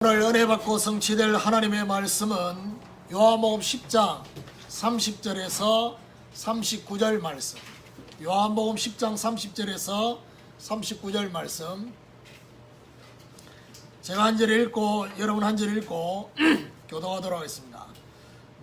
오늘 은혜 받고 성취될 하나님의 말씀은 요한복음 10장 30절에서 39절 말씀. 요한복음 10장 30절에서 39절 말씀. 제가 한 절 읽고 여러분 한 절 읽고 교도하도록 하겠습니다.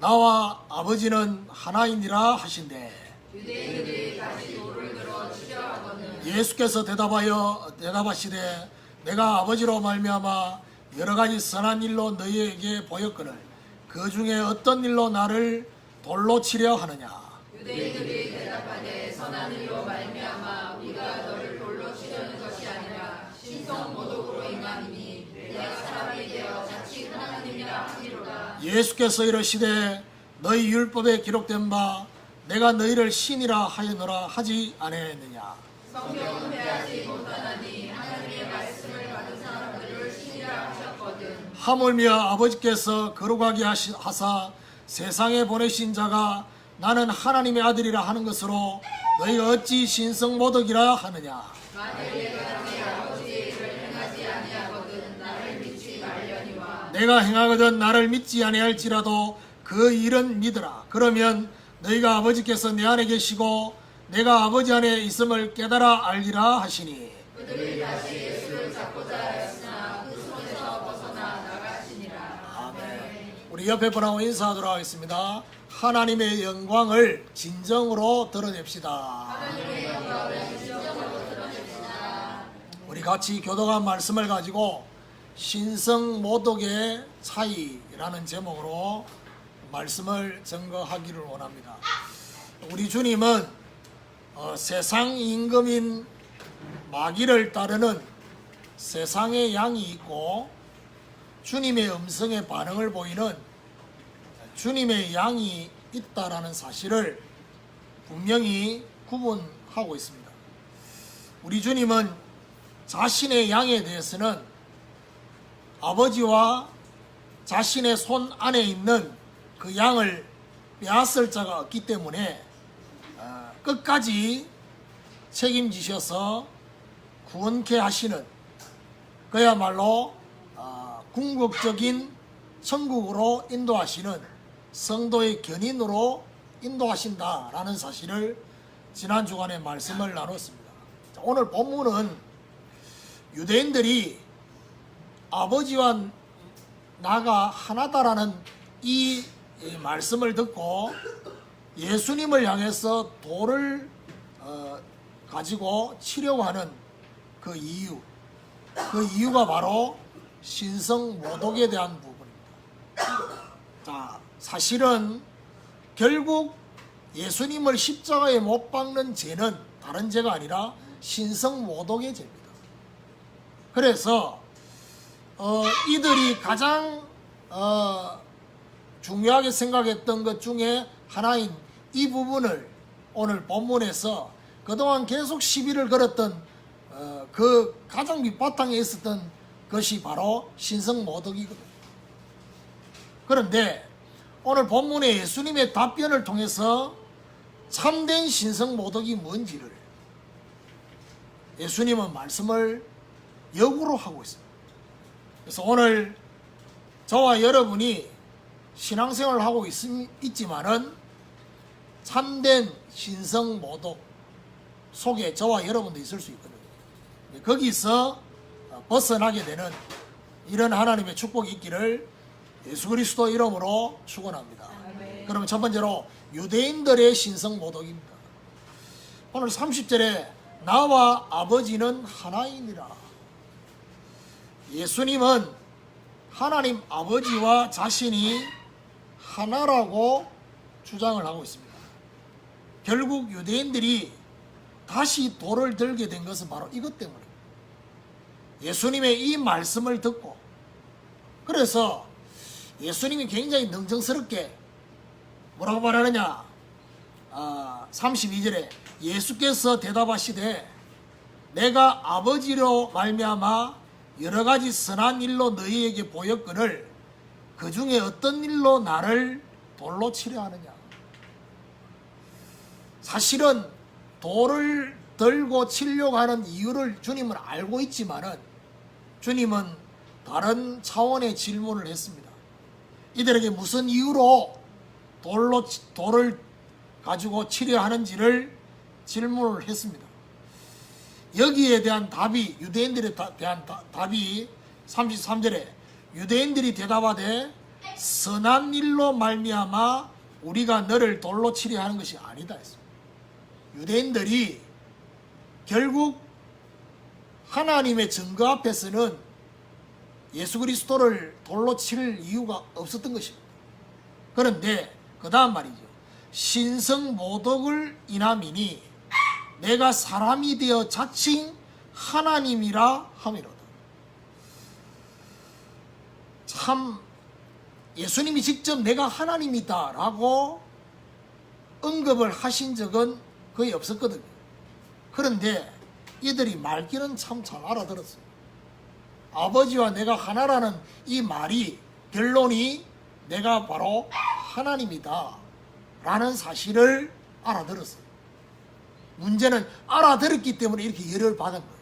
나와 아버지는 하나이니라 하신대. 유대인들이 다시 돌을 들어 치려 하거든. 예수께서 대답하시되 내가 아버지로 말미암아 여러 가지 선한 일로 너희에게 보였거늘 그 중에 어떤 일로 나를 돌로 치려 하느냐. 유대인들이 대답하되 선한 일로 말미암아 우리가 너를 돌로 치려는 것이 아니라 신성 모독으로 인하니니 내가 사람이 되어 자칫 하나님이라 하리로다. 예수께서 이르시되 너희 율법에 기록된 바 내가 너희를 신이라 하였노라 하지 아니하였느냐. 성경은 패하지 못하나니 하나님의 말씀을 받은 사람들을 신이라 하셨거든. 하물며 아버지께서 거룩하게 하사 세상에 보내신 자가 나는 하나님의 아들이라 하는 것으로 너희가 어찌 신성모독이라 하느냐. 만일 내가 내 아버지의 일을 행하지 아니하거든 나를 믿지 말려니와. 내가 행하거든 나를 믿지 아니할지라도 그 일은 믿으라. 그러면 너희가 아버지께서 내 안에 계시고 내가 아버지 안에 있음을 깨달아 알리라 하시니. 그들이 다시 예수를 잡고자 하였으나 그 손에서 벗어나 나가시니라. 아멘. 우리 옆에 분하고 인사하도록 하겠습니다. 하나님의 영광을 진정으로 드러냅시다. 우리 같이 교도관 말씀을 가지고 신성모독의 차이라는 제목으로 말씀을 증거하기를 원합니다. 우리 주님은 세상 임금인 마귀를 따르는 세상의 양이 있고 주님의 음성에 반응을 보이는 주님의 양이 있다라는 사실을 분명히 구분하고 있습니다. 우리 주님은 자신의 양에 대해서는 아버지와 자신의 손 안에 있는 그 양을 빼앗을 자가 없기 때문에 끝까지 책임지셔서 구원케 하시는 그야말로 궁극적인 천국으로 인도하시는 성도의 견인으로 인도하신다라는 사실을 지난 주간에 말씀을 나눴습니다. 오늘 본문은 유대인들이 아버지와 나가 하나다라는 이 말씀을 듣고 예수님을 향해서 돌을 가지고 치려고 하는 그 이유가 바로 신성모독에 대한 부분입니다. 자, 사실은 결국 예수님을 십자가에 못 박는 죄는 다른 죄가 아니라 신성모독의 죄입니다. 그래서 이들이 가장 중요하게 생각했던 것 중에 하나인 이 부분을 오늘 본문에서 그동안 계속 시비를 걸었던 그 가장 밑바탕에 있었던 것이 바로 신성모독이거든요. 그런데 오늘 본문의 예수님의 답변을 통해서 참된 신성모독이 뭔지를 예수님은 말씀을 역으로 하고 있습니다. 그래서 오늘 저와 여러분이 신앙생활을 하고 있지만은 참된 신성모독 속에 저와 여러분도 있을 수 있거든요. 거기서 벗어나게 되는 이런 하나님의 축복이 있기를 예수 그리스도 이름으로 축원합니다. 그러면 첫 번째로 유대인들의 신성모독입니다. 오늘 30절에 나와 아버지는 하나이니라. 예수님은 하나님 아버지와 자신이 하나라고 주장을 하고 있습니다. 결국 유대인들이 다시 돌을 들게 된 것은 바로 이것 때문입니다. 예수님의 이 말씀을 듣고 그래서 예수님이 굉장히 능정스럽게 뭐라고 말하느냐. 32절에 예수께서 대답하시되 내가 아버지로 말미암아 여러 가지 선한 일로 너희에게 보였거늘 그 중에 어떤 일로 나를 돌로 치려 하느냐. 사실은 돌을 들고 치려고 하는 이유를 주님은 알고 있지만은 주님은 다른 차원의 질문을 했습니다. 이들에게 무슨 이유로 돌을 가지고 치려 하는지를 질문을 했습니다. 여기에 대한 답이, 유대인들에 대한 답이 33절에 유대인들이 대답하되 선한 일로 말미암아 우리가 너를 돌로 치려 하는 것이 아니다 했습니다. 유대인들이 결국 하나님의 증거 앞에서는 예수 그리스도를 돌로 칠 이유가 없었던 것입니다. 그런데 그 다음 말이죠. 신성 모독을 인함이니 내가 사람이 되어 자칭 하나님이라 함이로다. 참 예수님이 직접 내가 하나님이다 라고 언급을 하신 적은 거의 없었거든요. 그런데 이들이 말귀는 참 잘 알아들었어요. 아버지와 내가 하나라는 이 말이, 결론이 내가 바로 하나님이다 라는 사실을 알아들었어요. 문제는 알아들었기 때문에 이렇게 열을 받은 거예요.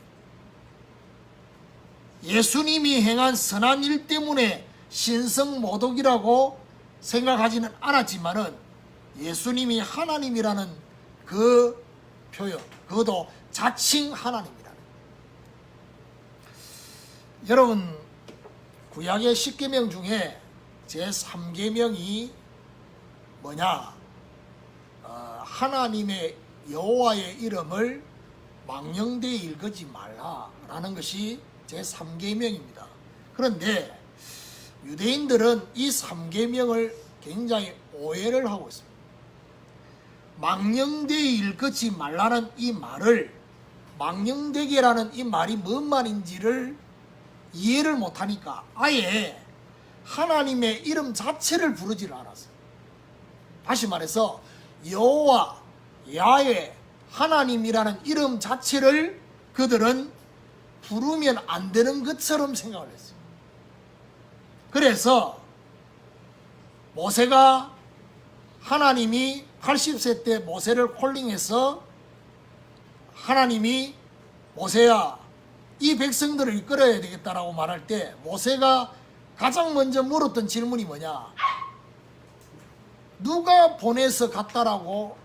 예수님이 행한 선한 일 때문에 신성모독이라고 생각하지는 않았지만은 예수님이 하나님이라는 그 표현, 그것도 자칭 하나님이라는. 여러분, 구약의 10계명 중에 제3계명이 뭐냐? 하나님의 여호와의 이름을 망령되이 일컫지 말라라는 것이 제3계명입니다. 그런데 유대인들은 이 3계명을 굉장히 오해를 하고 있습니다. 망령되이 일컫지 말라는 이 말을, 망령되게라는 이 말이 뭔 말인지를 이해를 못하니까 아예 하나님의 이름 자체를 부르지를 않았어요. 다시 말해서 여호와, 야훼, 하나님이라는 이름 자체를 그들은 부르면 안 되는 것처럼 생각을 했어요. 그래서 모세가, 하나님이 80세 때 모세를 콜링해서 하나님이 모세야 이 백성들을 이끌어야 되겠다라고 말할 때 모세가 가장 먼저 물었던 질문이 뭐냐? 누가 보내서 갔다라고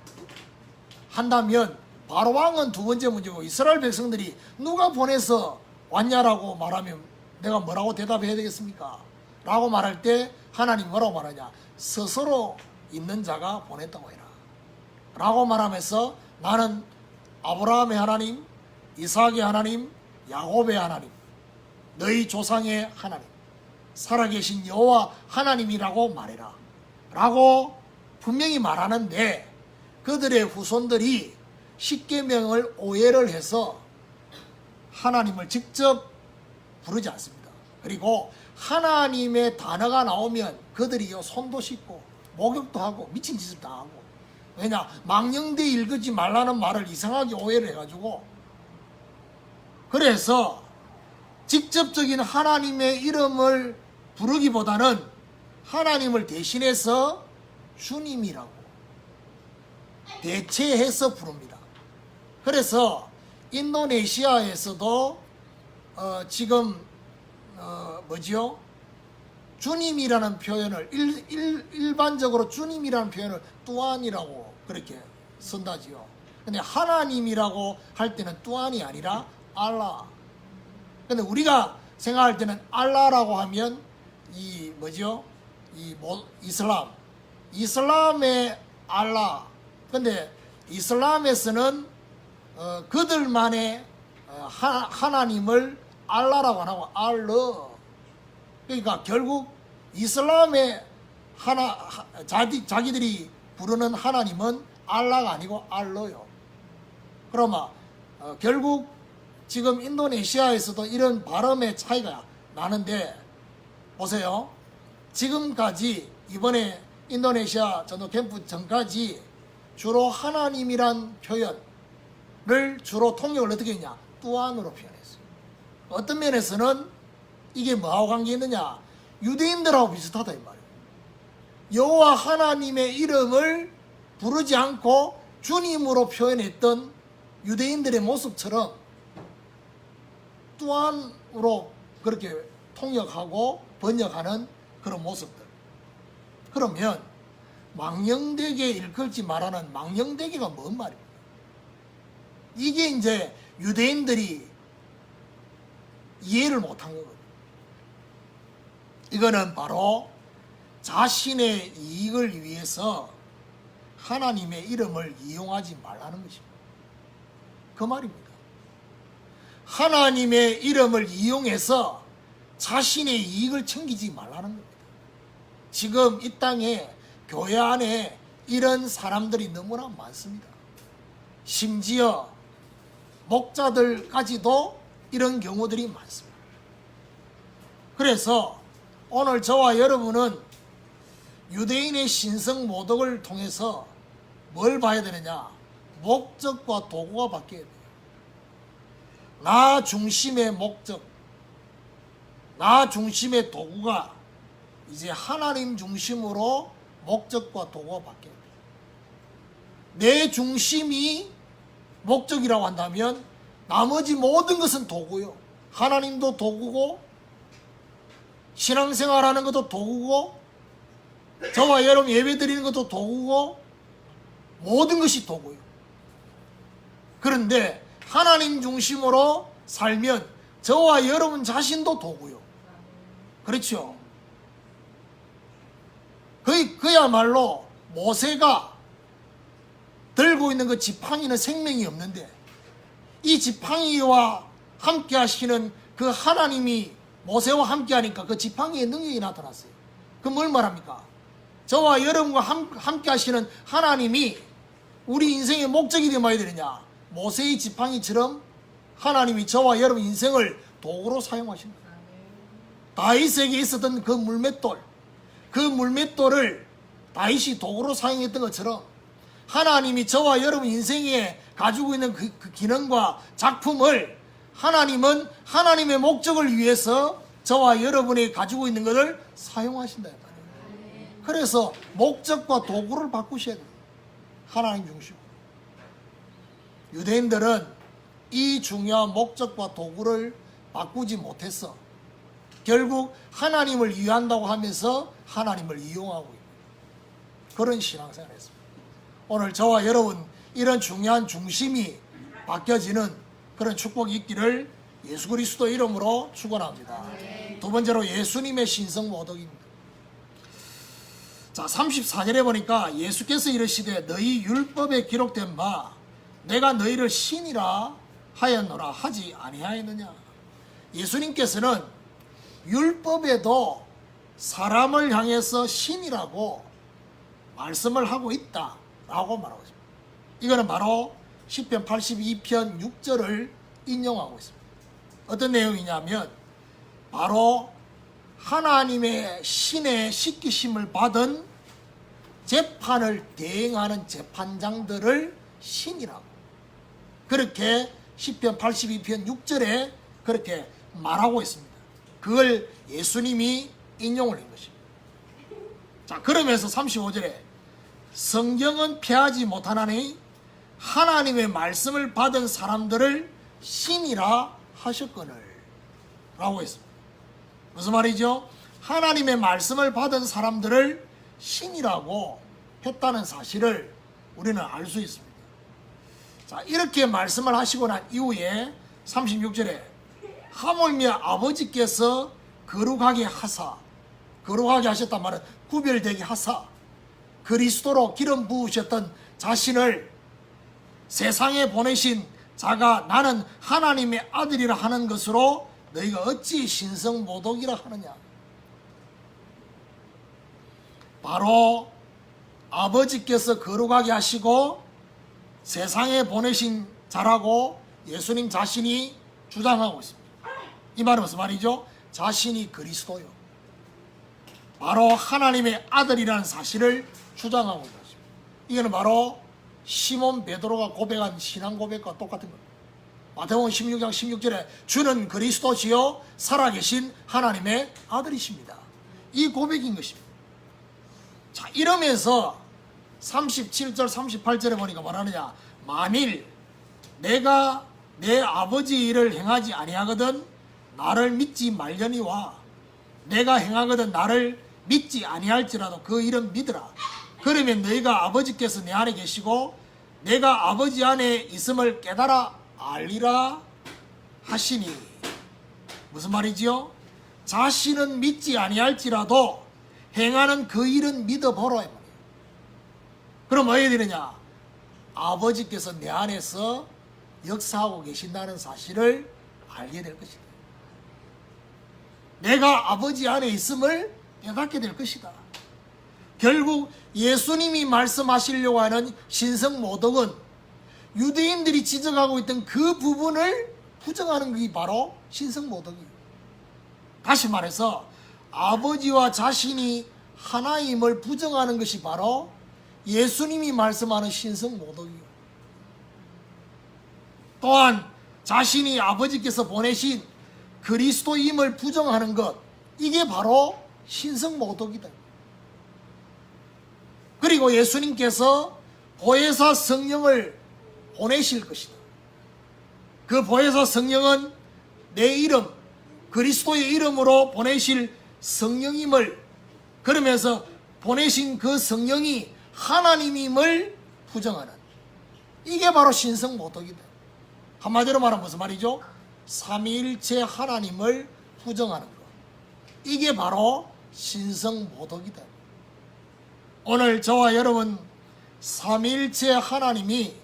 한다면 바로 왕은 두 번째 문제고, 이스라엘 백성들이 누가 보내서 왔냐라고 말하면 내가 뭐라고 대답해야 되겠습니까? 라고 말할 때 하나님 뭐라고 말하냐? 스스로 있는 자가 보냈다고 해라 라고 말하면서 나는 아브라함의 하나님, 이삭의 하나님, 야곱의 하나님, 너희 조상의 하나님, 살아계신 여호와 하나님이라고 말해라 라고 분명히 말하는데, 그들의 후손들이 십계명을 오해를 해서 하나님을 직접 부르지 않습니다. 그리고 하나님의 단어가 나오면 그들이 손도 씻고 목욕도 하고 미친 짓을 다 하고, 왜냐? 망령되이 일컫지 말라는 말을 이상하게 오해를 해가지고, 그래서 직접적인 하나님의 이름을 부르기보다는 하나님을 대신해서 주님이라고 대체해서 부릅니다. 그래서 인도네시아에서도 지금 뭐지요? 주님이라는 표현을 일반적으로 주님이라는 표현을 뚜안이라고 그렇게 쓴다지요. 근데 하나님이라고 할 때는 뚜안이 아니라 알라. 근데 우리가 생각할 때는 알라라고 하면 이 뭐죠? 이슬람의 알라. 근데 이슬람에서는 그들만의 하나님을 알라라고 안 하고 알러. 그러니까 결국 이슬람의 자기들이 부르는 하나님은 알라가 아니고 알러요. 그러면 결국 지금 인도네시아에서도 이런 발음의 차이가 나는데, 보세요. 지금까지 이번에 인도네시아 전도 캠프 전까지 주로 하나님이란 표현을 주로 통역을 어떻게 했냐? 뚜안으로 표현했어요. 어떤 면에서는 이게 뭐하고 관계 있느냐? 유대인들하고 비슷하다 이 말이에요. 여호와 하나님의 이름을 부르지 않고 주님으로 표현했던 유대인들의 모습처럼 뚜안으로 그렇게 통역하고 번역하는 그런 모습들. 그러면 망령되게 일컬지 말하는 망령되게가 뭔 말입니까? 이게 이제 유대인들이 이해를 못한 거거든요. 이거는 바로 자신의 이익을 위해서 하나님의 이름을 이용하지 말라는 것입니다. 그 말입니다. 하나님의 이름을 이용해서 자신의 이익을 챙기지 말라는 겁니다. 지금 이 땅에 교회 안에 이런 사람들이 너무나 많습니다. 심지어 목자들까지도 이런 경우들이 많습니다. 그래서 오늘 저와 여러분은 유대인의 신성 모독을 통해서 뭘 봐야 되느냐? 목적과 도구가 바뀌어야 돼요. 나 중심의 목적, 나 중심의 도구가 이제 하나님 중심으로 목적과 도구가 바뀌어야 돼요. 내 중심이 목적이라고 한다면 나머지 모든 것은 도구요. 하나님도 도구고 신앙생활하는 것도 도구고 저와 여러분 예배 드리는 것도 도구고 모든 것이 도구요. 그런데 하나님 중심으로 살면 저와 여러분 자신도 도구요. 그렇죠? 그야말로 모세가 들고 있는 그 지팡이는 생명이 없는데 이 지팡이와 함께 하시는 그 하나님이 모세와 함께 하니까 그 지팡이의 능력이 나타났어요. 그 뭘 말합니까? 저와 여러분과 함께 하시는 하나님이 우리 인생의 목적이 되어야 되느냐? 모세의 지팡이처럼 하나님이 저와 여러분 인생을 도구로 사용하십니다. 다윗에게 있었던 그 물맷돌, 그 물맷돌을 다윗이 도구로 사용했던 것처럼 하나님이 저와 여러분 인생에 가지고 있는 그 기능과 작품을 하나님은 하나님의 목적을 위해서 저와 여러분이 가지고 있는 것을 사용하신다. 그래서 목적과 도구를 바꾸셔야 돼요. 하나님 중심. 유대인들은 이 중요한 목적과 도구를 바꾸지 못해서 결국 하나님을 위한다고 하면서 하나님을 이용하고 있는 그런 신앙생활을 했습니다. 오늘 저와 여러분 이런 중요한 중심이 바뀌어지는 그런 축복이 있기를 예수 그리스도 이름으로 축원합니다. 두 번째로 예수님의 신성 모독입니다. 자, 34절에 보니까 예수께서 이르시되 너희 율법에 기록된 바 내가 너희를 신이라 하였노라 하지 아니하였느냐. 예수님께서는 율법에도 사람을 향해서 신이라고 말씀을 하고 있다라고 말하고 있습니다. 이거는 바로 시편 82편 6절을 인용하고 있습니다. 어떤 내용이냐면 바로 하나님의 신의 시키심을 받은 재판을 대행하는 재판장들을 신이라고 그렇게 시편 82편 6절에 그렇게 말하고 있습니다. 그걸 예수님이 인용을 한 것입니다. 자, 그러면서 35절에 성경은 피하지 못하나니 하나님의 말씀을 받은 사람들을 신이라 하셨거늘 라고 했습니다. 무슨 말이죠? 하나님의 말씀을 받은 사람들을 신이라고 했다는 사실을 우리는 알 수 있습니다. 자, 이렇게 말씀을 하시고 난 이후에 36절에 하물며 아버지께서 거룩하게 하사, 거룩하게 하셨단 말은 구별되게 하사 그리스도로 기름 부으셨던 자신을 세상에 보내신 자가 나는 하나님의 아들이라 하는 것으로 너희가 어찌 신성 모독이라 하느냐. 바로 아버지께서 거룩하게 하시고 세상에 보내신 자라고 예수님 자신이 주장하고 있습니다. 이 말은 무슨 말이죠? 자신이 그리스도요, 바로 하나님의 아들이라는 사실을 주장하고 있는 것입니다. 이거는 바로 시몬 베드로가 고백한 신앙 고백과 똑같은 겁니다. 마태복음 16장 16절에 주는 그리스도시요 살아계신 하나님의 아들이십니다. 이 고백인 것입니다. 자, 이러면서 37절 38절에 보니까 뭐라느냐. 만일 내가 내 아버지 일을 행하지 아니하거든 나를 믿지 말려니와 내가 행하거든 나를 믿지 아니할지라도 그 일은 믿으라. 그러면 너희가 아버지께서 내 안에 계시고 내가 아버지 안에 있음을 깨달아 알리라 하시니. 무슨 말이지요? 자신은 믿지 아니할지라도 행하는 그 일은 믿어보라. 그럼 뭐 해야 되느냐? 아버지께서 내 안에서 역사하고 계신다는 사실을 알게 될 것이다. 내가 아버지 안에 있음을 깨닫게 될 것이다. 결국 예수님이 말씀하시려고 하는 신성모독은 유대인들이 지적하고 있던 그 부분을 부정하는 것이 바로 신성모독이에요. 다시 말해서 아버지와 자신이 하나임을 부정하는 것이 바로 예수님이 말씀하는 신성모독이에요. 또한 자신이 아버지께서 보내신 그리스도임을 부정하는 것, 이게 바로 신성모독이다. 그리고 예수님께서 보혜사 성령을 보내실 것이다. 그 보혜사 성령은 내 이름, 그리스도의 이름으로 보내실 성령임을, 그러면서 보내신 그 성령이 하나님임을 부정하는, 이게 바로 신성모독이다. 한마디로 말하면 무슨 말이죠? 삼위일체 하나님을 부정하는 것, 이게 바로 신성모독이다. 오늘 저와 여러분 삼위일체 하나님이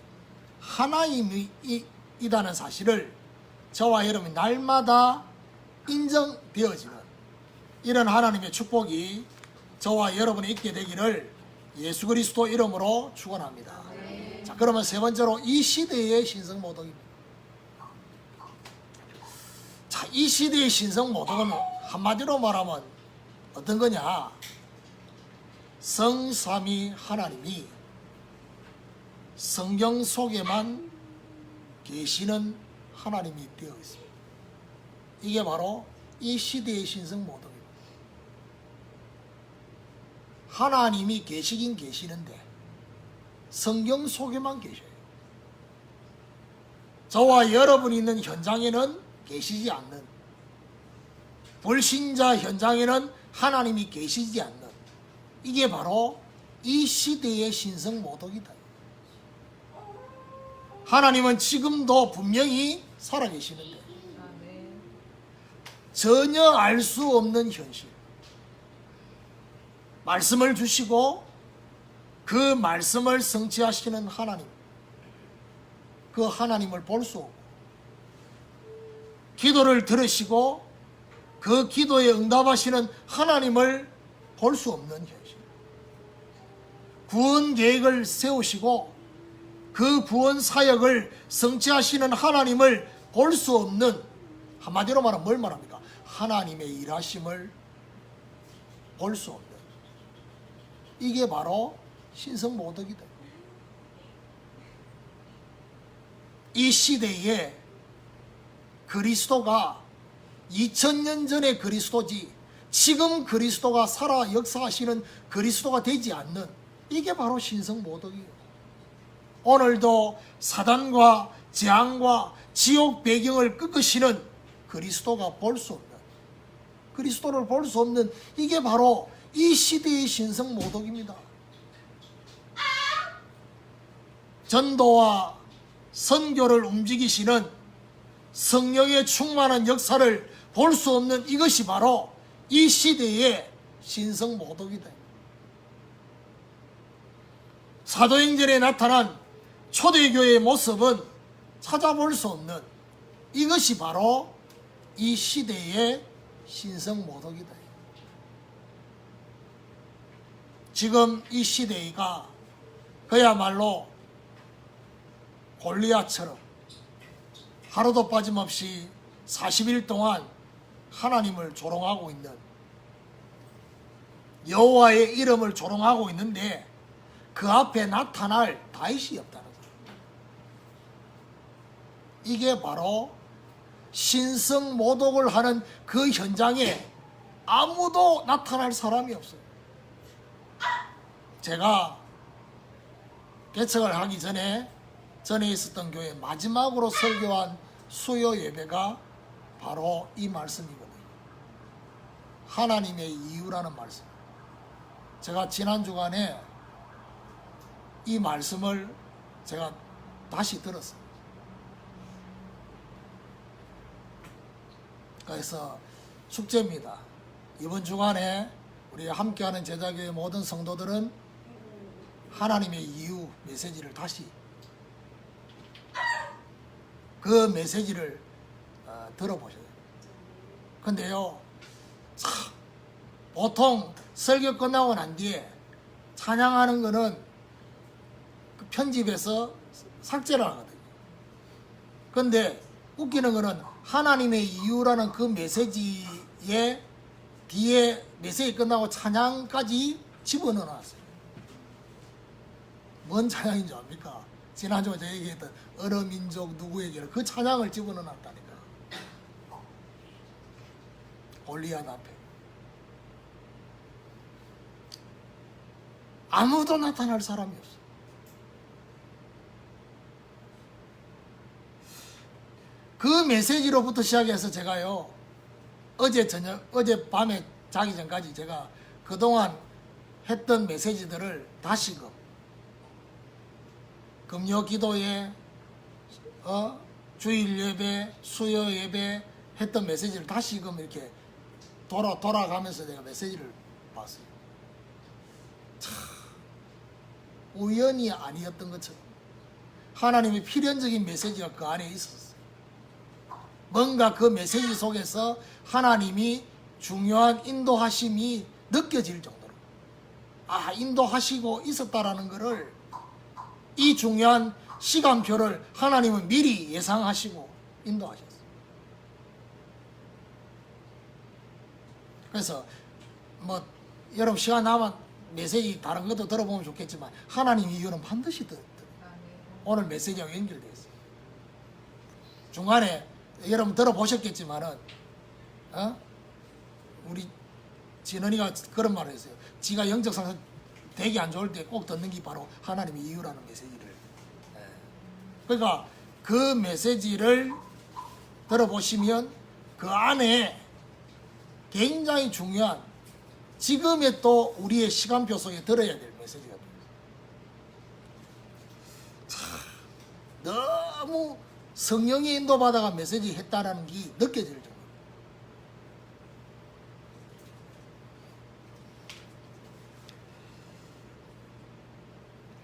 하나님이라는 사실을 저와 여러분이 날마다 인정되어지는 이런 하나님의 축복이 저와 여러분이 있게 되기를 예수 그리스도 이름으로 축원합니다. 자, 그러면 세 번째로 이 시대의 신성모독입니다. 자, 이 시대의 신성모독은 한마디로 말하면 어떤 거냐? 성삼위 하나님이 성경 속에만 계시는 하나님이 되어 있습니다. 이게 바로 이 시대의 신성모독입니다. 하나님이 계시긴 계시는데 성경 속에만 계셔요. 저와 여러분이 있는 현장에는 계시지 않는, 불신자 현장에는 하나님이 계시지 않는, 이게 바로 이 시대의 신성모독이다. 하나님은 지금도 분명히 살아계시는데 전혀 알 수 없는 현실, 말씀을 주시고 그 말씀을 성취하시는 하나님, 그 하나님을 볼 수 없고, 기도를 들으시고 그 기도에 응답하시는 하나님을 볼 수 없는 현실, 구원 계획을 세우시고 그 구원 사역을 성취하시는 하나님을 볼 수 없는, 한마디로 말하면 뭘 말합니까? 하나님의 일하심을 볼 수 없는, 이게 바로 신성모독이다. 이 시대에 그리스도가 2000년 전의 그리스도지 지금 그리스도가 살아 역사하시는 그리스도가 되지 않는, 이게 바로 신성모독이에요. 오늘도 사단과 재앙과 지옥 배경을 끄끄시는 그리스도가 볼 수 없는, 그리스도를 볼 수 없는, 이게 바로 이 시대의 신성모독입니다. 전도와 선교를 움직이시는 성령의 충만한 역사를 볼 수 없는 이것이 바로 이 시대의 신성모독이다. 사도행전에 나타난 초대교회의 모습은 찾아볼 수 없는, 이것이 바로 이 시대의 신성모독이다. 지금 이 시대가 그야말로 골리앗처럼 하루도 빠짐없이 40일 동안 하나님을 조롱하고 있는, 여호와의 이름을 조롱하고 있는데 그 앞에 나타날 다윗이 없다는 거예요. 이게 바로 신성모독을 하는 그 현장에 아무도 나타날 사람이 없어요. 제가 개척을 하기 전에 있었던 교회 마지막으로 설교한 수요 예배가 바로 이 말씀이거든요. 하나님의 이유라는 말씀. 제가 지난 주간에 이 말씀을 제가 다시 들었어요. 그래서 숙제입니다. 이번 주간에 우리 함께하는 제자교회 모든 성도들은 하나님의 이유 메시지를 다시 그 메시지를 들어보셔야 돼요. 근데요, 보통 설교 끝나고 난 뒤에 찬양하는 거는 그 편집해서 삭제를 하거든요. 근데 웃기는 거는 하나님의 이유라는 그 메시지에 뒤에 메시지 끝나고 찬양까지 집어넣어놨어요. 뭔 찬양인 줄 압니까? 지난주에 제가 얘기했던 어느 민족 누구에게를 그 찬양을 집어넣어놨다니까. 골리앗 앞에 아무도 나타날 사람이 없어. 그 메시지로부터 시작해서 제가요, 어젯밤에 자기 전까지 제가 그동안 했던 메시지들을 다시금 금요 기도에 주일 예배, 수요 예배 했던 메시지를 다시금 이렇게 돌아가면서 내가 메시지를 봤어요. 참 우연이 아니었던 것처럼 하나님의 필연적인 메시지가 그 안에 있었어요. 뭔가 그 메시지 속에서 하나님이 중요한 인도하심이 느껴질 정도로 인도하시고 있었다라는 것을, 이 중요한 시간표를 하나님은 미리 예상하시고 인도하셨어요. 그래서 여러분 시간 남아 메시지 다른 것도 들어보면 좋겠지만 하나님 이유는 반드시 오늘 메시지하고 연결되어 있어요. 중간에 여러분 들어보셨겠지만은 우리 진원이가 그런 말을 했어요. 지가 영적 상태 되게 안 좋을 때 꼭 듣는 게 바로 하나님의 이유라는 메시지를. 그러니까 그 메시지를 들어보시면 그 안에 굉장히 중요한, 지금의 또 우리의 시간표 속에 들어야 될 메시지가 돼요. 너무 성령의 인도받아가 메시지 했다라는 게 느껴질 정도.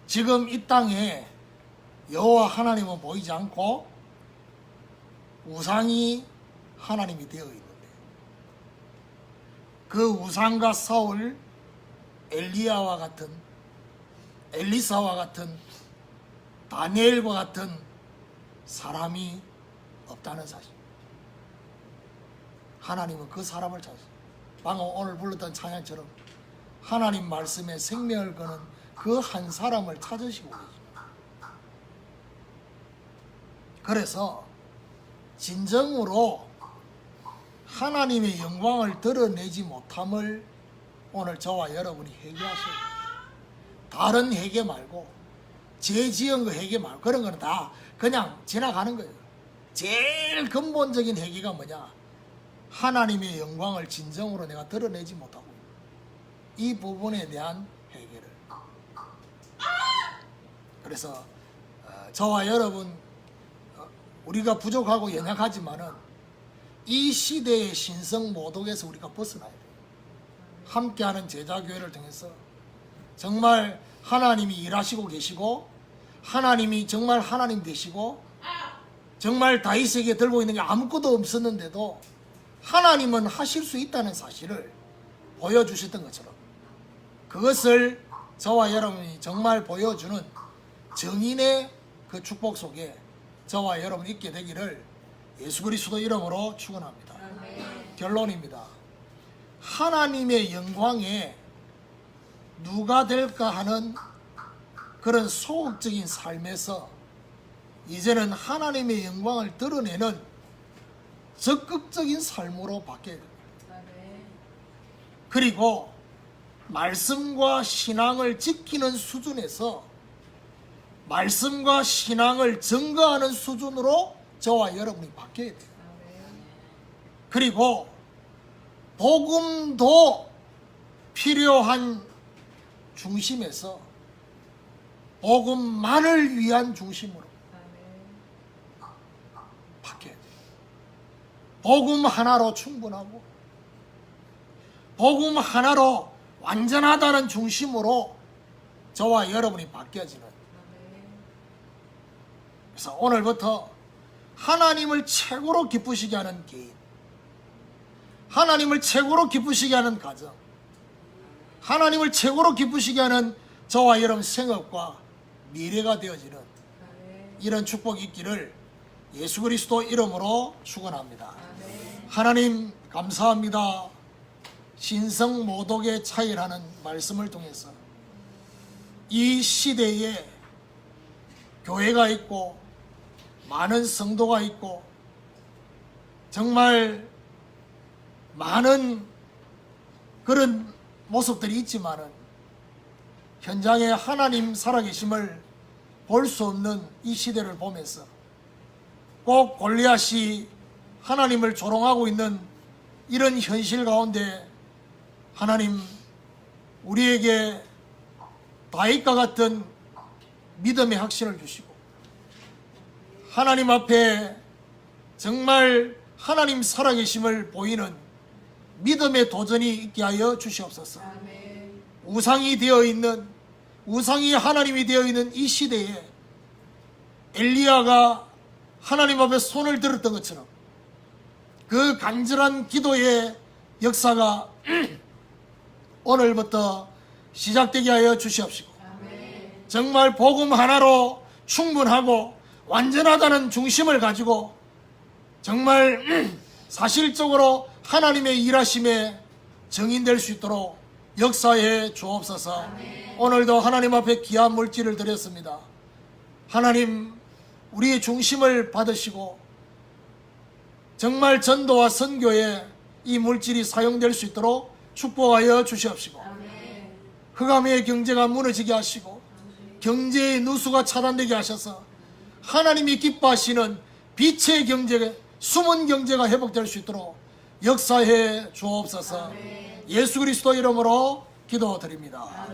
지금 이 땅에 여호와 하나님은 보이지 않고 우상이 하나님이 되어 있는데, 그 우상과 사울, 엘리야와 같은, 엘리사와 같은, 다니엘과 같은 사람이 없다는 사실. 하나님은 그 사람을 찾으세요. 방금 오늘 불렀던 찬양처럼 하나님 말씀에 생명을 거는 그 한 사람을 찾으시고 계십니다. 그래서 진정으로 하나님의 영광을 드러내지 못함을 오늘 저와 여러분이 회개하셔야 돼요. 다른 회개 말고, 죄 지은 거 회개 말고, 그런 거는 다 그냥 지나가는 거예요. 제일 근본적인 회개가 뭐냐? 하나님의 영광을 진정으로 내가 드러내지 못하고 이 부분에 대한 회개를. 그래서 저와 여러분, 우리가 부족하고 연약하지만은 이 시대의 신성 모독에서 우리가 벗어나야 돼요. 함께하는 제자교회를 통해서 정말 하나님이 일하시고 계시고, 하나님이 정말 하나님 되시고, 정말 다윗에게 들고 있는 게 아무것도 없었는데도 하나님은 하실 수 있다는 사실을 보여주셨던 것처럼, 그것을 저와 여러분이 정말 보여주는 정인의 그 축복 속에 저와 여러분이 있게 되기를 예수 그리스도 이름으로 축원합니다. 결론입니다. 하나님의 영광에 누가 될까 하는 그런 소극적인 삶에서 이제는 하나님의 영광을 드러내는 적극적인 삶으로 바뀌어야 됩니다. 그리고 말씀과 신앙을 지키는 수준에서 말씀과 신앙을 증거하는 수준으로 저와 여러분이 바뀌어야 돼요. 그리고 복음도 필요한 중심에서 복음만을 위한 중심으로 바뀌어야 돼요. 복음 하나로 충분하고 복음 하나로 완전하다는 중심으로 저와 여러분이 바뀌어지는, 그래서 오늘부터 하나님을 최고로 기쁘시게 하는 개인, 하나님을 최고로 기쁘시게 하는 가정, 하나님을 최고로 기쁘시게 하는 저와 여러분 생업과 미래가 되어지는 이런 축복이 있기를 예수 그리스도 이름으로 축원합니다. 하나님 감사합니다. 신성모독의 차이라는 말씀을 통해서 이 시대에 교회가 있고 많은 성도가 있고 정말 많은 그런 모습들이 있지만은 현장에 하나님 살아계심을 볼 수 없는 이 시대를 보면서 꼭 골리앗이 하나님을 조롱하고 있는 이런 현실 가운데 하나님 우리에게 다윗과 같은 믿음의 확신을 주시고 하나님 앞에 정말 하나님 살아계심을 보이는 믿음의 도전이 있게 하여 주시옵소서. 우상이 되어 있는, 우상이 하나님이 되어 있는 이 시대에 엘리야가 하나님 앞에 손을 들었던 것처럼 그 간절한 기도의 역사가 오늘부터 시작되게 하여 주시옵시고 정말 복음 하나로 충분하고 완전하다는 중심을 가지고 정말 사실적으로 하나님의 일하심에 증인될 수 있도록 역사해 주옵소서. 오늘도 하나님 앞에 귀한 물질을 드렸습니다. 하나님 우리의 중심을 받으시고 정말 전도와 선교에 이 물질이 사용될 수 있도록 축복하여 주시옵시고 흑암의 경제가 무너지게 하시고 경제의 누수가 차단되게 하셔서 하나님이 기뻐하시는 빛의 경제, 숨은 경제가 회복될 수 있도록 역사해 주옵소서. 예수 그리스도 이름으로 기도드립니다.